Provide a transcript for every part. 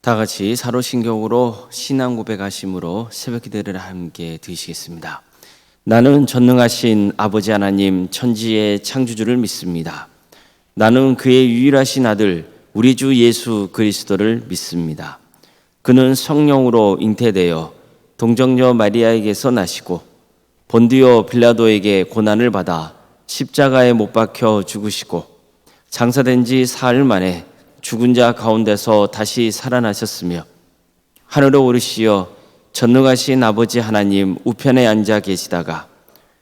다 같이 사도신경으로 신앙 고백하심으로 새벽 기도를 함께 드리시겠습니다. 나는 전능하신 아버지 하나님 천지의 창조주를 믿습니다. 나는 그의 유일하신 아들 우리 주 예수 그리스도를 믿습니다. 그는 성령으로 잉태되어 동정녀 마리아에게서 나시고 본디오 빌라도에게 고난을 받아 십자가에 못 박혀 죽으시고 장사된 지 사흘 만에 죽은 자 가운데서 다시 살아나셨으며 하늘로 오르시어 전능하신 아버지 하나님 우편에 앉아 계시다가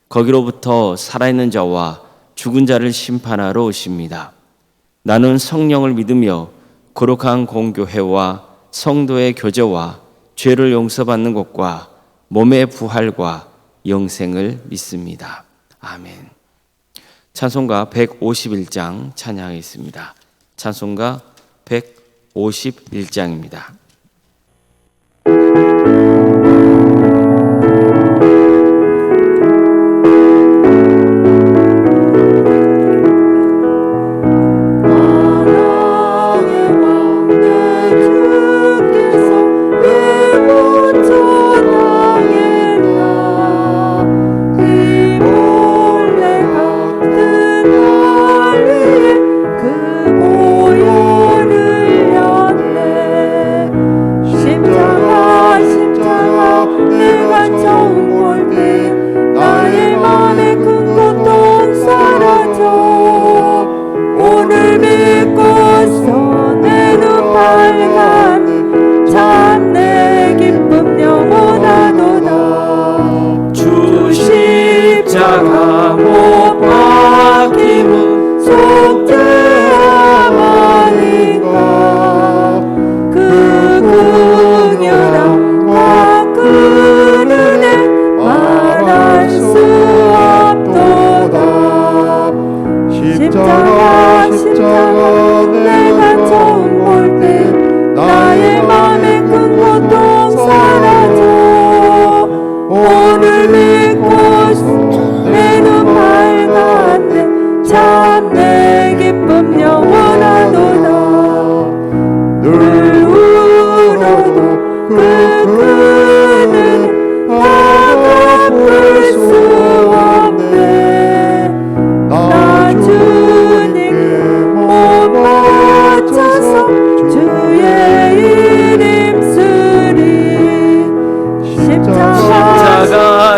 거기로부터 살아있는 자와 죽은 자를 심판하러 오십니다. 나는 성령을 믿으며 거룩한 공교회와 성도의 교제와 죄를 용서받는 것과 몸의 부활과 영생을 믿습니다. 아멘. 찬송가 151장 찬양하겠습니다. 찬송가 151장입니다.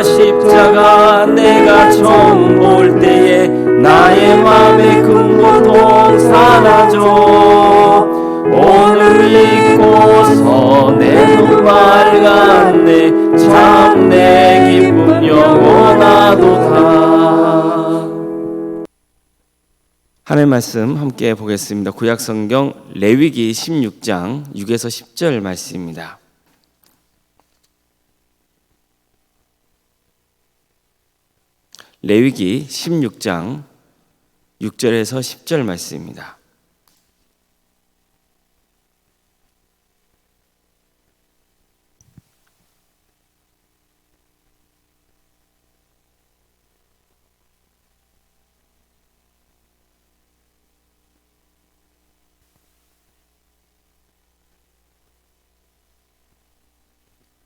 십자가 내가 처음 볼 때에 나의 맘에 큰 고통 사라져 오늘 잊고서 내 눈 맑았네 참 내 기쁨 영원하도다. 하나님 말씀 함께 보겠습니다. 구약성경 레위기 16장 6에서 10절 말씀입니다. 레위기 16장 6절에서 10절 말씀입니다.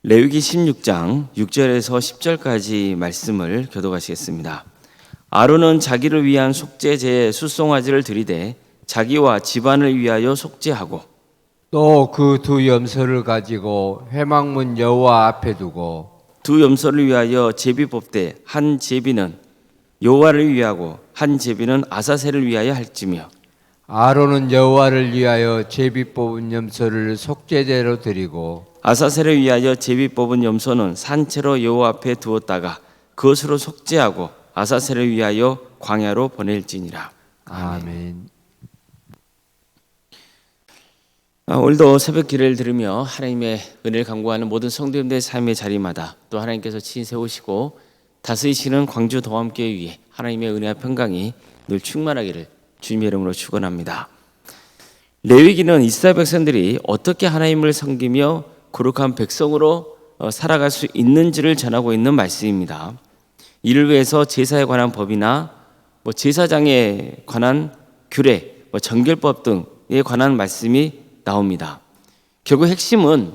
레위기 16장 6절에서 10절까지 말씀을 교독하시겠습니다. 아론은 자기를 위한 속죄제에 숫송아지를 들이되 자기와 집안을 위하여 속죄하고 또 그 두 염소를 가지고 회막문 여호와 앞에 두고 두 염소를 위하여 제비 뽑되 한 제비는 여호와를 위하고 한 제비는 아사셀을 위하여 할지며 아론은 여호와를 위하여 제비 뽑은 염소를 속죄제로 드리고 아사셀을 위하여 제비 뽑은 염소는 산채로 여호와 앞에 두었다가 그것으로 속죄하고 아사셀을 위하여 광야로 보낼지니라. 아멘. 오늘도 새벽 기도를 들으며 하나님의 은혜를 간구하는 모든 성도님들의 삶의 자리마다 또 하나님께서 친히 세우시고 다스리시는 광주 동암교회 위에 하나님의 은혜와 평강이 늘 충만하기를 주님의 이름으로 축원합니다. 레위기는 이스라엘 백성들이 어떻게 하나님을 섬기며 거룩한 백성으로 살아갈 수 있는지를 전하고 있는 말씀입니다. 이를 위해서 제사에 관한 법이나 제사장에 관한 규례, 정결법 등에 관한 말씀이 나옵니다. 결국 핵심은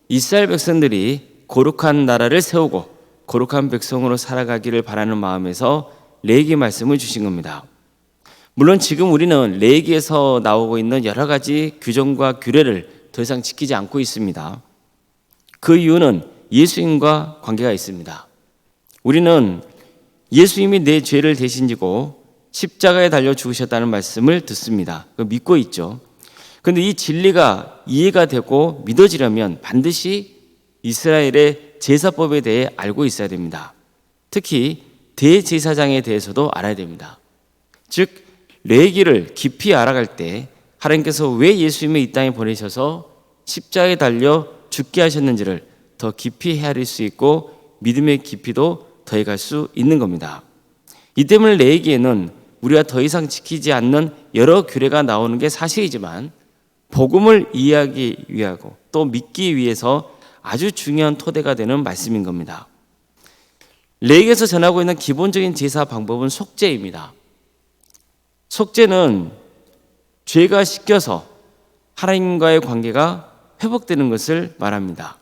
이스라엘 백성들이 거룩한 나라를 세우고 거룩한 백성으로 살아가기를 바라는 마음에서 레위기 말씀을 주신 겁니다. 물론 지금 우리는 레위기에서 나오고 있는 여러 가지 규정과 규례를 더 이상 지키지 않고 있습니다. 그 이유는 예수님과 관계가 있습니다. 우리는 예수님이 내 죄를 대신 지고 십자가에 달려 죽으셨다는 말씀을 듣습니다. 믿고 있죠. 그런데 이 진리가 이해가 되고 믿어지려면 반드시 이스라엘의 제사법에 대해 알고 있어야 됩니다. 특히 대제사장에 대해서도 알아야 됩니다. 즉 레위기를 깊이 알아갈 때 하나님께서 왜 예수님을 이 땅에 보내셔서 십자가에 달려 죽게 하셨는지를 더 깊이 헤아릴 수 있고 믿음의 깊이도 더해갈 수 있는 겁니다. 이 때문에 레위기에는 우리가 더 이상 지키지 않는 여러 규례가 나오는 게 사실이지만 복음을 이해하기 위하고 또 믿기 위해서 아주 중요한 토대가 되는 말씀인 겁니다. 레위기에서 전하고 있는 기본적인 제사 방법은 속죄입니다. 속죄는 죄가 씻겨서 하나님과의 관계가 회복되는 것을 말합니다.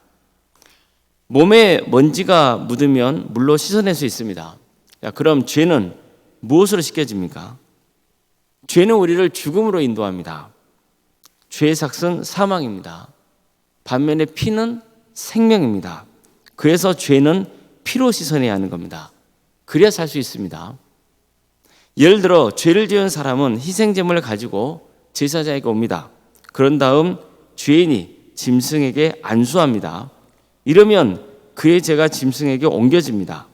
몸에 먼지가 묻으면 물로 씻어낼 수 있습니다. 그럼 죄는 무엇으로 씻겨집니까? 죄는 우리를 죽음으로 인도합니다. 죄의 삭은 사망입니다. 반면에 피는 생명입니다. 그래서 죄는 피로 씻어내야 하는 겁니다. 그래야 살 수 있습니다. 예를 들어 죄를 지은 사람은 희생제물을 가지고 제사장에게 옵니다. 그런 다음 죄인이 짐승에게 안수합니다. 이러면 그의 죄가 짐승에게 옮겨집니다.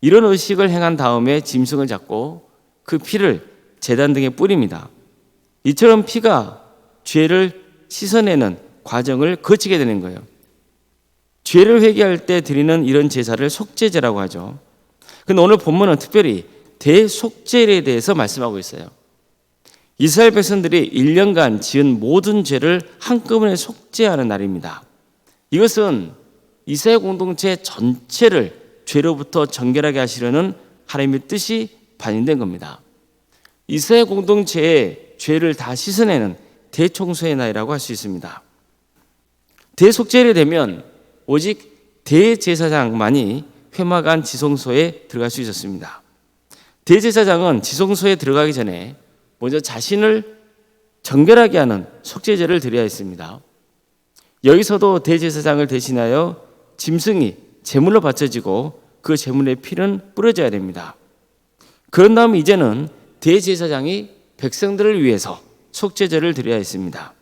이런 의식을 행한 다음에 짐승을 잡고 그 피를 제단 등에 뿌립니다. 이처럼 피가 죄를 씻어내는 과정을 거치게 되는 거예요. 죄를 회개할 때 드리는 이런 제사를 속죄제라고 하죠. 근데 오늘 본문은 특별히 대속죄에 대해서 말씀하고 있어요. 이스라엘 백성들이 1년간 지은 모든 죄를 한꺼번에 속죄하는 날입니다. 이것은 이스라엘 공동체 전체를 죄로부터 정결하게 하시려는 하나님의 뜻이 반영된 겁니다. 이스라엘 공동체의 죄를 다 씻어내는 대청소의 날이라고 할 수 있습니다. 대속죄를 되면 오직 대제사장만이 회막안 지성소에 들어갈 수 있었습니다. 대제사장은 지성소에 들어가기 전에 먼저 자신을 정결하게 하는 속죄제를 드려야 했습니다. 여기서도 대제사장을 대신하여 짐승이 제물로 바쳐지고 그 제물의 피는 뿌려져야 됩니다. 그런 다음 이제는 대제사장이 백성들을 위해서 속죄제를 드려야 했습니다.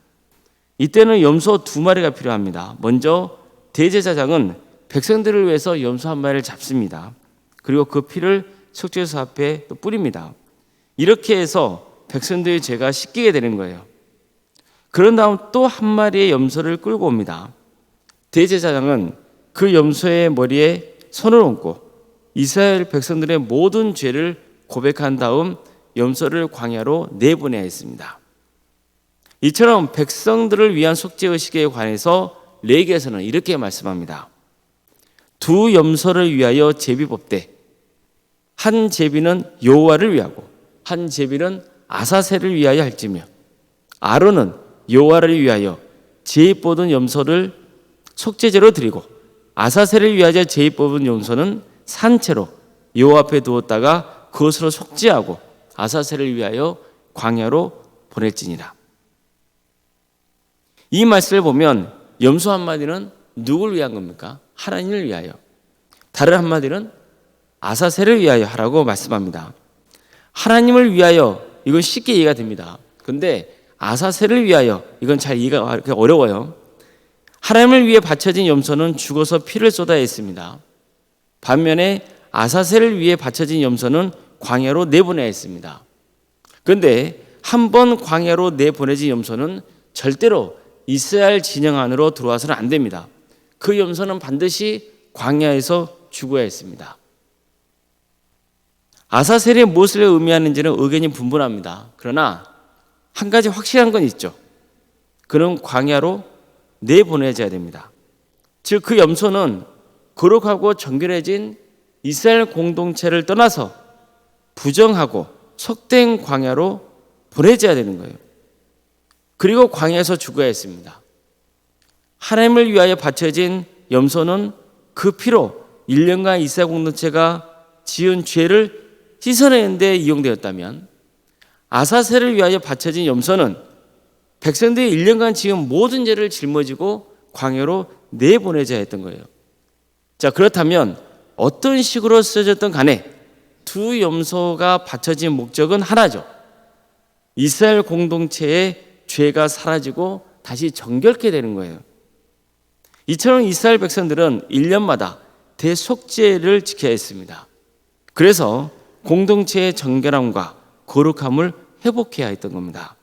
이때는 염소 2마리가 필요합니다. 먼저 대제사장은 백성들을 위해서 염소 1마리를 잡습니다. 그리고 그 피를 속죄소 앞에 또 뿌립니다. 이렇게 해서 백성들의 죄가 씻기게 되는 거예요. 그런 다음 또 1마리의 염소를 끌고 옵니다. 대제사장은 그 염소의 머리에 손을 얹고 이스라엘 백성들의 모든 죄를 고백한 다음 염소를 광야로 내보내야 했습니다. 이처럼 백성들을 위한 속죄의식에 관해서 레위기에서는 이렇게 말씀합니다. 2 염소를 위하여 제비 뽑되 한 제비는 여호와를 위하고 한 제비는 아사셀을 위하여 할지며 아론은 여호와를 위하여 제비 뽑은 염소를 속죄제로 드리고 아사셀을 위하여 제비 뽑은 염소는 산채로 여호와 앞에 두었다가 그것으로 속죄하고 아사셀을 위하여 광야로 보낼지니라. 이 말씀을 보면 염소 1마리는 누구를 위한 겁니까? 하나님을 위하여. 다른 1마리는 아사셀을 위하여 하라고 말씀합니다. 하나님을 위하여 이건 쉽게 이해가 됩니다. 그런데 아사셀을 위하여 이건 잘 이해가 어려워요. 하나님을 위해 바쳐진 염소는 죽어서 피를 쏟아야 했습니다. 반면에 아사셀을 위해 바쳐진 염소는 광야로 내보내야 했습니다. 그런데 한 번 광야로 내보내진 염소는 절대로 이스라엘 진영 안으로 들어와서는 안 됩니다. 그 염소는 반드시 광야에서 죽어야 했습니다. 아사셀이 무엇을 의미하는지는 의견이 분분합니다. 그러나 한 가지 확실한 건 있죠. 그는 광야로 내보내져야 됩니다. 즉 그 염소는 거룩하고 정결해진 이스라엘 공동체를 떠나서 부정하고 속된 광야로 보내져야 되는 거예요. 그리고 광야에서 죽어야 했습니다. 하나님을 위하여 바쳐진 염소는 그 피로 1년간 이스라엘 공동체가 지은 죄를 씻어내는 데 이용되었다면, 아사셀을 위하여 바쳐진 염소는 백성들이 1년간 지은 모든 죄를 짊어지고 광야로 내보내자 했던 거예요. 자, 그렇다면 어떤 식으로 쓰여졌던 간에 두 염소가 바쳐진 목적은 하나죠. 이스라엘 공동체의 죄가 사라지고 다시 정결케 되는 거예요. 이처럼 이스라엘 백성들은 1년마다 대속죄를 지켜야 했습니다. 그래서 공동체의 정결함과 거룩함을 회복해야 했던 겁니다.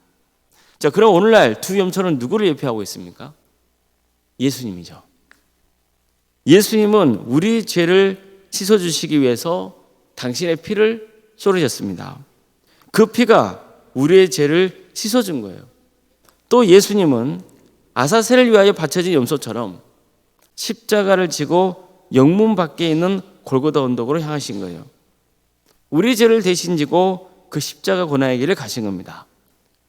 자, 그럼 오늘날 두 염소는 누구를 예표하고 있습니까? 예수님이죠. 예수님은 우리 죄를 씻어주시기 위해서 당신의 피를 쏟으셨습니다. 그 피가 우리의 죄를 씻어준 거예요. 또 예수님은 아사셀을 위하여 바쳐진 염소처럼 십자가를 지고 영문 밖에 있는 골고다 언덕으로 향하신 거예요. 우리 죄를 대신 지고 그 십자가 고난의 길을 가신 겁니다.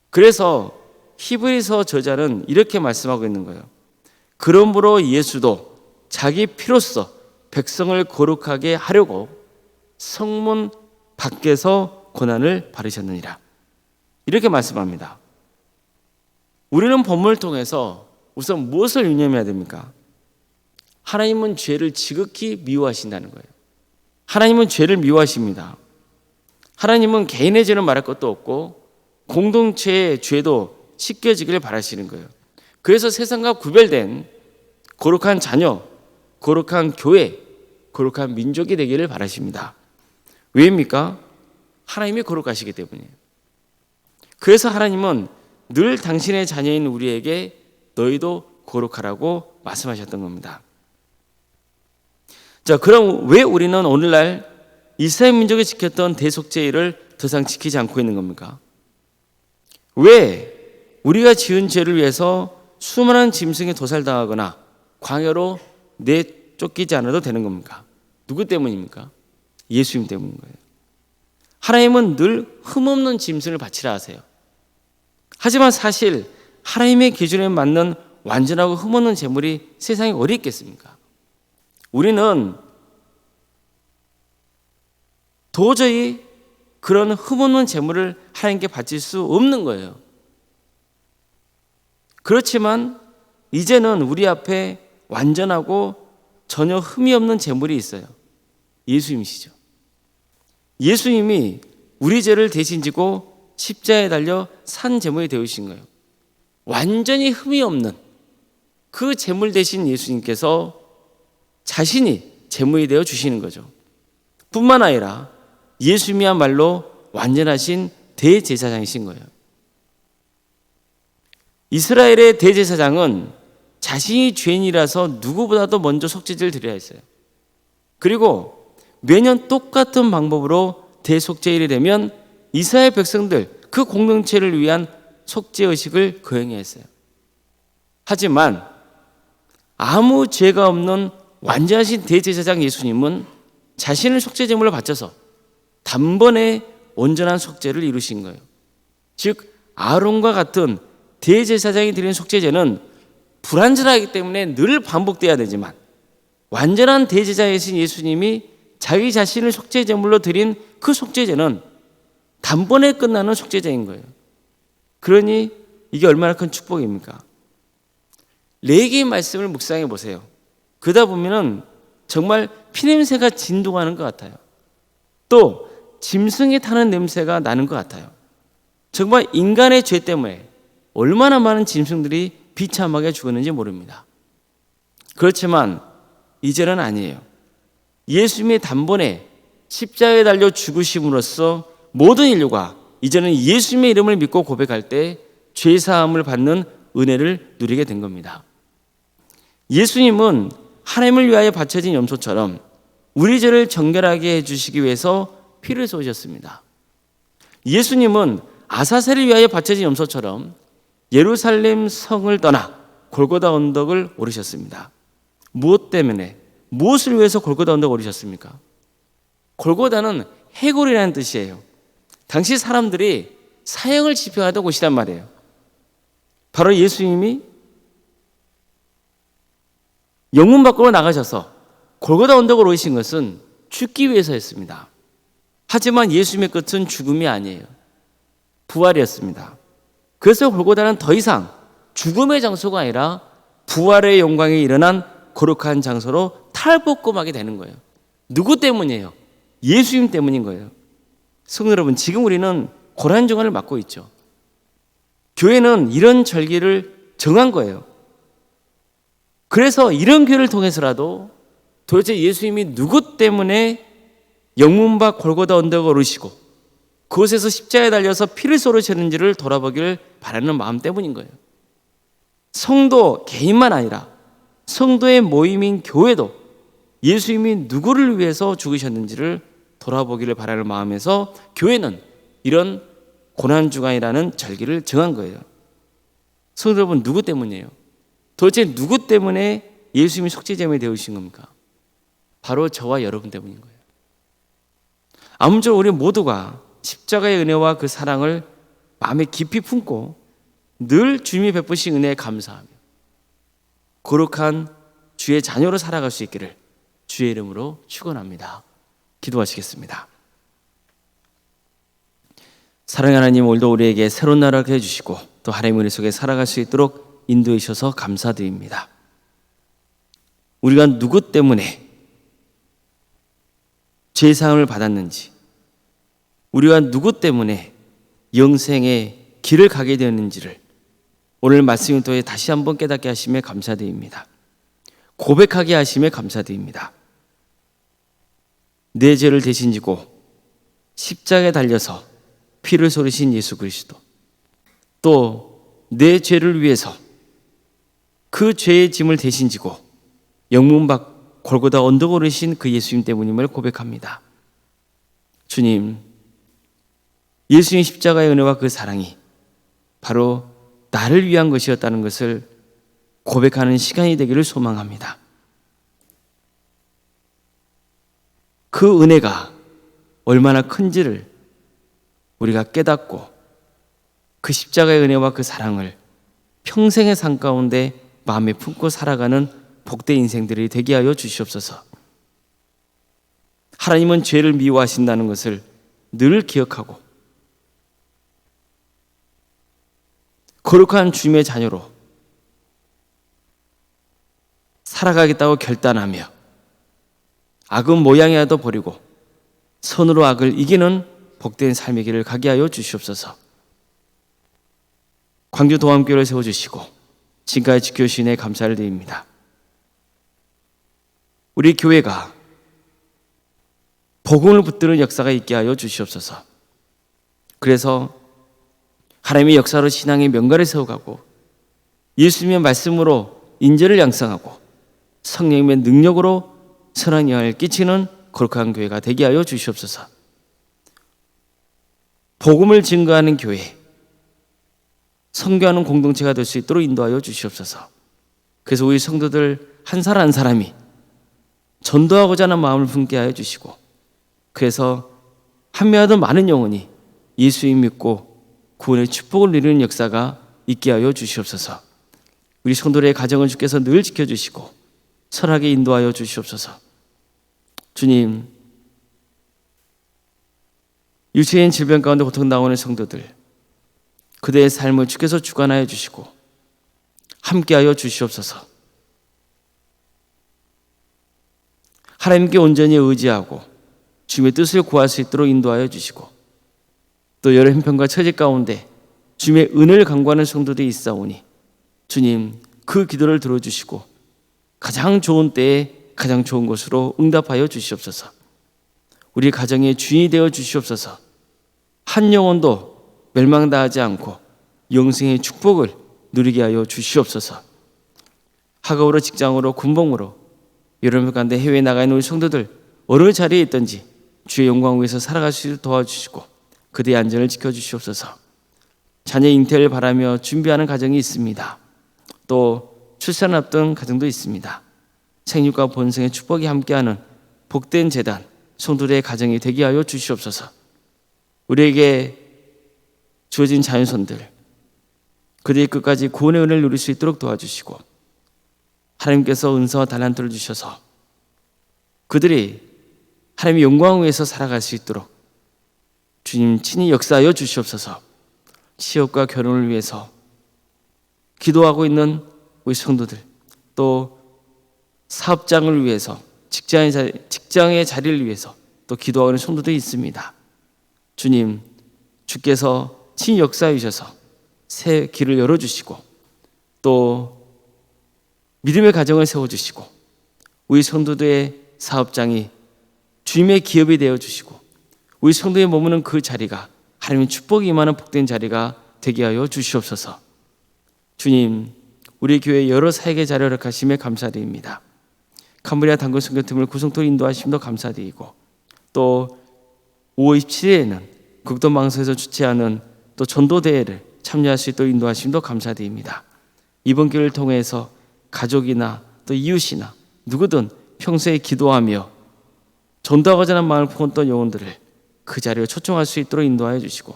그래서 히브리서 저자는 이렇게 말씀하고 있는 거예요. 그러므로 예수도 자기 피로써 백성을 거룩하게 하려고 성문 밖에서 고난을 받으셨느니라. 이렇게 말씀합니다. 우리는 본문을 통해서 우선 무엇을 유념해야 됩니까? 하나님은 죄를 지극히 미워하신다는 거예요. 하나님은 죄를 미워하십니다. 하나님은 개인의 죄는 말할 것도 없고 공동체의 죄도 씻겨지기를 바라시는 거예요. 그래서 세상과 구별된 거룩한 자녀, 거룩한 교회, 거룩한 민족이 되기를 바라십니다. 왜입니까? 하나님이 거룩하시기 때문이에요. 그래서 하나님은 늘 당신의 자녀인 우리에게 너희도 거룩하라고 말씀하셨던 겁니다. 자, 그럼 왜 우리는 오늘날 이스라엘 민족이 지켰던 대속죄를 더 이상 지키지 않고 있는 겁니까? 왜 우리가 지은 죄를 위해서 수많은 짐승에 도살당하거나 광야로 내쫓기지 않아도 되는 겁니까? 누구 때문입니까? 예수님 때문인 거예요. 하나님은 늘 흠없는 짐승을 바치라 하세요. 하지만 사실 하나님의 기준에 맞는 완전하고 흠없는 제물이 세상에 어디 있겠습니까? 우리는 도저히 그런 흠없는 제물을 하나님께 바칠 수 없는 거예요. 그렇지만 이제는 우리 앞에 완전하고 전혀 흠이 없는 제물이 있어요. 예수님이시죠. 예수님이 우리 죄를 대신 지고 십자가에 달려 산 제물이 되어주신 거예요. 완전히 흠이 없는 그 제물 대신 예수님께서 자신이 제물이 되어 주시는 거죠. 뿐만 아니라 예수님이야말로 완전하신 대제사장이신 거예요. 이스라엘의 대제사장은 자신이 죄인이라서 누구보다도 먼저 속죄제를 드려야 했어요. 그리고 매년 똑같은 방법으로 대속죄일이 되면 이스라엘 백성들 그 공동체를 위한 속죄의식을 거행해야 했어요. 하지만 아무 죄가 없는 완전하신 대제사장 예수님은 자신을 속죄제물로 바쳐서 단번에 온전한 속죄를 이루신 거예요. 즉 아론과 같은 대제사장이 드리는 속죄제는 불완전하기 때문에 늘 반복돼야 되지만 완전한 대제사장이신 예수님이 자기 자신을 속죄제물로 드린 그 속죄제는 단번에 끝나는 속죄제인 거예요. 그러니 이게 얼마나 큰 축복입니까? 레위기 말씀을 묵상해 보세요. 그러다 보면은 정말 피냄새가 진동하는 것 같아요. 또 짐승이 타는 냄새가 나는 것 같아요. 정말 인간의 죄 때문에 얼마나 많은 짐승들이 비참하게 죽었는지 모릅니다. 그렇지만 이제는 아니에요. 예수님이 단번에 십자가에 달려 죽으심으로써 모든 인류가 이제는 예수님의 이름을 믿고 고백할 때 죄사함을 받는 은혜를 누리게 된 겁니다. 예수님은 하나님을 위하여 바쳐진 염소처럼 우리 죄를 정결하게 해주시기 위해서 피를 쏟으셨습니다. 예수님은 아사셀을 위하여 바쳐진 염소처럼 예루살렘 성을 떠나 골고다 언덕을 오르셨습니다. 무엇 때문에, 무엇을 위해서 골고다 언덕을 오르셨습니까? 골고다는 해골이라는 뜻이에요. 당시 사람들이 사형을 집행하던 곳이란 말이에요. 바로 예수님이 영문 밖으로 나가셔서 골고다 언덕을 오르신 것은 죽기 위해서였습니다. 하지만 예수님의 끝은 죽음이 아니에요. 부활이었습니다. 그래서 골고다는 더 이상 죽음의 장소가 아니라 부활의 영광이 일어난 거룩한 장소로 탈복음하게 되는 거예요. 누구 때문이에요? 예수님 때문인 거예요. 성도 여러분, 지금 우리는 고난주간을 맞고 있죠. 교회는 이런 절기를 정한 거예요. 그래서 이런 교회를 통해서라도 도대체 예수님이 누구 때문에 영문밖 골고다 언덕을 오르시고 그곳에서 십자가에 달려서 피를 쏟으셨는지를 돌아보기를 바라는 마음 때문인 거예요. 성도 개인만 아니라 성도의 모임인 교회도 예수님이 누구를 위해서 죽으셨는지를 돌아보기를 바라는 마음에서 교회는 이런 고난주간이라는 절기를 정한 거예요. 성도 여러분, 누구 때문이에요? 도대체 누구 때문에 예수님이 속죄제물이 되어주신 겁니까? 바로 저와 여러분 때문인 거예요. 아무쪼록 우리 모두가 십자가의 은혜와 그 사랑을 마음에 깊이 품고 늘 주님이 베푸신 은혜에 감사하며 거룩한 주의 자녀로 살아갈 수 있기를 주의 이름으로 축원합니다. 기도하시겠습니다. 사랑하는 하나님, 오늘도 우리에게 새로운 나라를 해주시고 또 하나님의 은혜 속에 살아갈 수 있도록 인도해 주셔서 감사드립니다. 우리가 누구 때문에 죄사함을 받았는지, 우리가 누구 때문에 영생의 길을 가게 되었는지를 오늘 말씀을 통해 다시 한번 깨닫게 하심에 감사드립니다. 고백하게 하심에 감사드립니다. 내 죄를 대신 지고 십자가에 달려서 피를 쏟으신 예수 그리스도, 또 내 죄를 위해서 그 죄의 짐을 대신 지고 영문 밖 골고다 언덕 오르신 그 예수님 때문임을 고백합니다. 주님, 예수님 십자가의 은혜와 그 사랑이 바로 나를 위한 것이었다는 것을 고백하는 시간이 되기를 소망합니다. 그 은혜가 얼마나 큰지를 우리가 깨닫고 그 십자가의 은혜와 그 사랑을 평생의 삶 가운데 마음에 품고 살아가는 복된 인생들이 되게 하여 주시옵소서. 하나님은 죄를 미워하신다는 것을 늘 기억하고 거룩한 주님의 자녀로 살아가겠다고 결단하며 악은 모양이라도 버리고 선으로 악을 이기는 복된 삶의 길을 가게 하여 주시옵소서. 광주 도함교회를 세워주시고 지금까지 지켜주신 애 감사를 드립니다. 우리 교회가 복음을 붙드는 역사가 있게 하여 주시옵소서. 그래서 하나님의 역사로 신앙의 명가를 세워가고 예수님의 말씀으로 인재를 양성하고 성령님의 능력으로 선한 영향을 끼치는 거룩한 교회가 되게 하여 주시옵소서. 복음을 증거하는 교회, 선교하는 공동체가 될 수 있도록 인도하여 주시옵소서. 그래서 우리 성도들 한 사람 한 사람이 전도하고자 하는 마음을 품게 하여 주시고, 그래서 한 명이라도 많은 영혼이 예수님 믿고 구원의 축복을 누리는 역사가 있게 하여 주시옵소서. 우리 성도들의 가정을 주께서 늘 지켜주시고 선하게 인도하여 주시옵소서. 주님, 유체인 질병 가운데 고통당하는 성도들, 그대의 삶을 주께서 주관하여 주시고 함께하여 주시옵소서. 하나님께 온전히 의지하고 주님의 뜻을 구할 수 있도록 인도하여 주시고, 또 여러 형편과 처지 가운데 주님의 은혜를 간구하는 성도들이 있사오니 주님, 그 기도를 들어주시고 가장 좋은 때에 가장 좋은 것으로 응답하여 주시옵소서. 우리 가정의 주인이 되어 주시옵소서. 한 영혼도 멸망당하지 않고 영생의 축복을 누리게 하여 주시옵소서. 학업으로, 직장으로, 군복무로 여러분 가운데 해외에 나가 있는 우리 성도들 어느 자리에 있든지 주의 영광 위에서 살아갈 수 있도록 도와주시고 그대의 안전을 지켜주시옵소서. 자녀 잉태를 바라며 준비하는 가정이 있습니다. 또 출산을 앞둔 가정도 있습니다. 생육과 본성의 축복이 함께하는 복된 재단 성도들의 가정이 되게 하여 주시옵소서. 우리에게 주어진 자녀손들, 그들의 끝까지 구원의 은혜를 누릴 수 있도록 도와주시고 하나님께서 은사와 달란트를 주셔서 그들이 하나님의 영광을 위해서 살아갈 수 있도록 주님 친히 역사하여 주시옵소서. 취업과 결혼을 위해서 기도하고 있는 우리 성도들, 또 사업장을 위해서 직장의 자리를 위해서 또 기도하고 있는 성도들이 있습니다. 주님, 주께서 친히 역사해 주셔서 새 길을 열어주시고 또 믿음의 가정을 세워주시고 우리 성도들의 사업장이 주님의 기업이 되어주시고 우리 성도에 머무는 그 자리가 하나님의 축복이 임하는 복된 자리가 되게 하여 주시옵소서. 주님, 우리 교회 여러 사역의 자리를 허락하심에 감사드립니다. 캄보디아 단군 선교팀을 구성토로 인도하심도 감사드리고 또 5월 27일에는 극동방송에서 주최하는 또 전도대회를 참여할 수 있도록 인도하심도 감사드립니다. 이번 기회를 통해서 가족이나 또 이웃이나 누구든 평소에 기도하며 전도하고자 하는 마음을 품었던 영혼들을 그 자리에 초청할 수 있도록 인도하여 주시고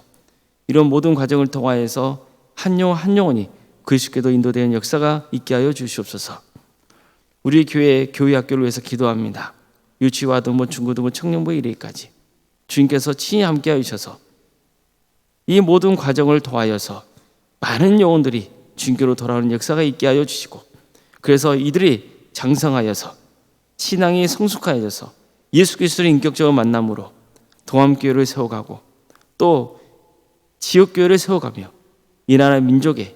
이런 모든 과정을 통하여서 한 영혼 한 영혼이 그리스도께도 인도되는 역사가 있게 하여 주시옵소서. 우리 교회 학교를 위해서 기도합니다. 유치와 등부, 중고등부, 청년부 1회까지 주님께서 친히 함께하여 주셔서 이 모든 과정을 도하여서 많은 영혼들이 주님께로 돌아오는 역사가 있게 하여 주시고 그래서 이들이 장성하여서 신앙이 성숙하여져서 예수 그리스도를 인격적으로 만남으로 동암교회를 세워가고 또 지역교회를 세워가며 이 나라 민족의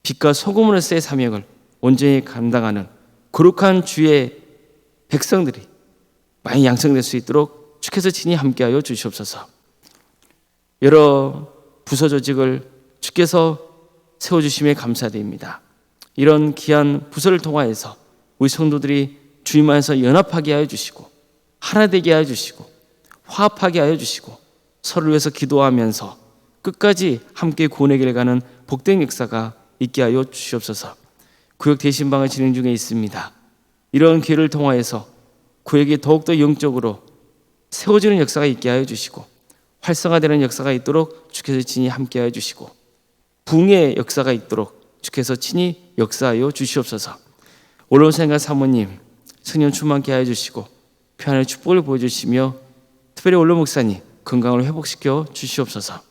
빛과 소금으로서의 사명을 온전히 감당하는 거룩한 주의 백성들이 많이 양성될 수 있도록 주께서 친히 함께하여 주시옵소서. 여러 부서 조직을 주께서 세워주심에 감사드립니다. 이런 귀한 부서를 통하여서 우리 성도들이 주님 안에서 연합하게 하여 주시고 하나 되게 하여 주시고 화합하게 하여 주시고 서로를 위해서 기도하면서 끝까지 함께 구원의 길을 가는 복된 역사가 있게 하여 주시옵소서. 구역 대신방을 진행 중에 있습니다. 이런 기회를 통하여서 구역이 더욱더 영적으로 세워지는 역사가 있게 하여 주시고 활성화되는 역사가 있도록 주께서 친히 함께 하여 주시고 부흥의 역사가 있도록 주께서 친히 역사하여 주시옵소서. 올로생각 사모님 성령 충만케 하여 주시고 평안의 축복을 보여주시며 특별히 올로 목사님 건강을 회복시켜 주시옵소서.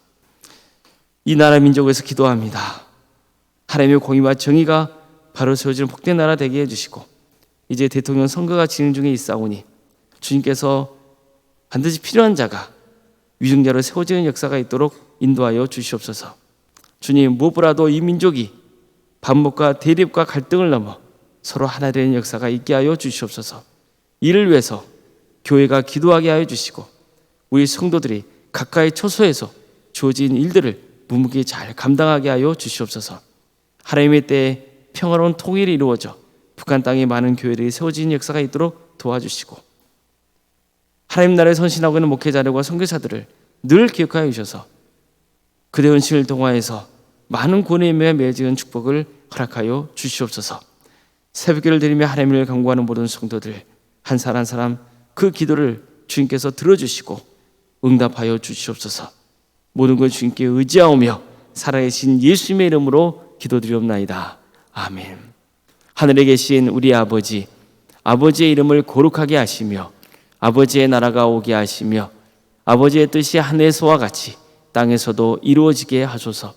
이 나라 민족에서 기도합니다. 하나님의 공의와 정의가 바로 세워지는 복된 나라 되게 해주시고 이제 대통령 선거가 진행 중에 있사오니 주님께서 반드시 필요한 자가 위증자로 세워지는 역사가 있도록 인도하여 주시옵소서. 주님, 무엇보다도 이 민족이 반목과 대립과 갈등을 넘어 서로 하나 되는 역사가 있게 하여 주시옵소서. 이를 위해서 교회가 기도하게 하여 주시고 우리 성도들이 각가의 처소에서 주어진 일들을 묵묵히 잘 감당하게 하여 주시옵소서. 하나님의 때에 평화로운 통일이 이루어져 북한 땅에 많은 교회들이 세워지는 역사가 있도록 도와주시고 하나님 나라에 선신하고 있는 목회자들과 선교사들을 늘 기억하여 주셔서 그대 헌신을 통하여서 많은 구원의 임무에 매어지는 축복을 허락하여 주시옵소서. 새벽기를 드리며 하나님을 간구하는 모든 성도들 한 사람 한 사람 그 기도를 주님께서 들어주시고 응답하여 주시옵소서. 모든 걸 주님께 의지하오며 살아계신 예수님의 이름으로 기도드리옵나이다. 아멘. 하늘에 계신 우리 아버지, 아버지의 이름을 거룩하게 하시며 아버지의 나라가 오게 하시며 아버지의 뜻이 하늘에서와 같이 땅에서도 이루어지게 하소서.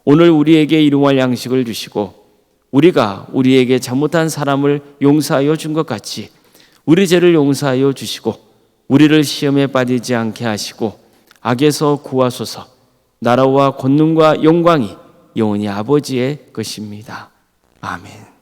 오늘 우리에게 일용할 양식을 주시고 우리가 우리에게 잘못한 사람을 용서하여 준 것 같이 우리 죄를 용서하여 주시고 우리를 시험에 빠지지 않게 하시고 악에서 구하소서. 나라와 권능과 영광이 영원히 아버지의 것입니다. 아멘.